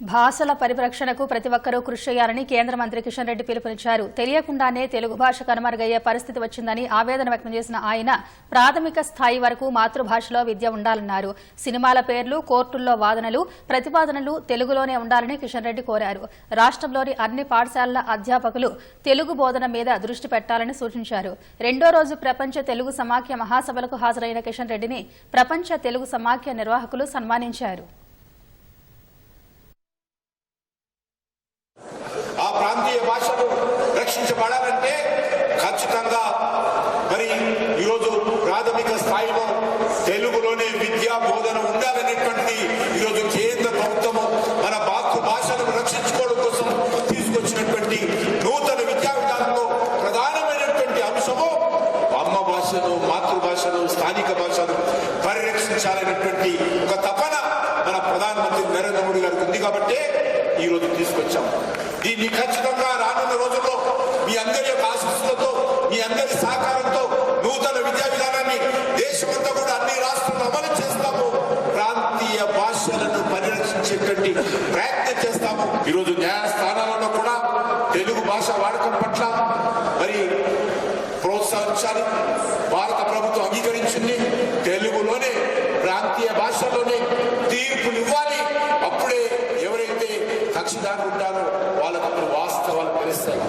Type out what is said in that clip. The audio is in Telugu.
భాషల పరిరక్షణకు ప్రతి ఒక్కరూ కృషి చేయాలని కేంద్ర మంత్రి కిషన్ రెడ్డి పిలుపునిచ్చారు. తెలియకుండానే తెలుగు భాష కనుమరుగయ్యే పరిస్థితి వచ్చిందని ఆవేదన వ్యక్తం చేసిన ఆయన ప్రాథమిక స్థాయి వరకు మాతృభాషలో విద్య ఉండాలన్నారు. సినిమాల పేర్లు, కోర్టుల్లో వాదనలు, ప్రతిపాదనలు తెలుగులోనే ఉండాలని కిషన్ రెడ్డి కోరారు. రాష్ట్రంలోని అన్ని పాఠశాలల అధ్యాపకులు తెలుగు బోధన మీద దృష్టి పెట్టాలని సూచించారు. రెండో రోజు ప్రపంచ తెలుగు సమాఖ్య మహాసభలకు హాజరైన కిషన్ రెడ్డిని ప్రపంచ తెలుగు సమాఖ్య నిర్వాహకులు సన్మానించారు. ఆ ప్రాంతీయ భాషలు రక్షించబడాలంటే ఖచ్చితంగా మరి ఈరోజు ప్రాథమిక స్థాయిలో తెలుగులోనే విద్యా బోధన ఉండాలనేటువంటి ఈరోజు కేంద్ర ప్రభుత్వము మన భాషలను రక్షించుకోవడం కోసం తీసుకొచ్చినటువంటి నూతన విద్యా విధానంలో ప్రధానమైనటువంటి అంశము అమ్మ భాషను, మాతృభాషను, స్థానిక భాషను పరిరక్షించాలనేటువంటి ఒక తపన మన ప్రధానమంత్రి నరేంద్ర మోడీ గారికి ఉంది కాబట్టి ఈరోజు తీసుకొచ్చాము. దీన్ని ఖచ్చితంగా రానున్న రోజుల్లో మీ అందరి యొక్క ఆశీస్సులతో, మీ అందరి సహకారంతో నూతన విద్యా విధానాన్ని దేశమంతా కూడా అన్ని రాష్ట్రాల్లో అమలు చేస్తాము. ప్రాంతీయ భాషలను పరిరక్షించేటువంటి ప్రయత్నం చేస్తాము. ఈరోజు న్యాయస్థానాలలో కూడా తెలుగు భాష వాడకం పట్ల మరి ప్రోత్సహించాలి. భారత ప్రభుత్వం అంగీకరించింది. తెలుగులోనే, ప్రాంతీయ భాషలోనే తీర్పులు ఇవ్వాలి. అప్పుడే ఎవరైతే కక్షిదారులు ఉంటారో వాళ్ళకు వాస్తవాలు తెలుస్తాయి.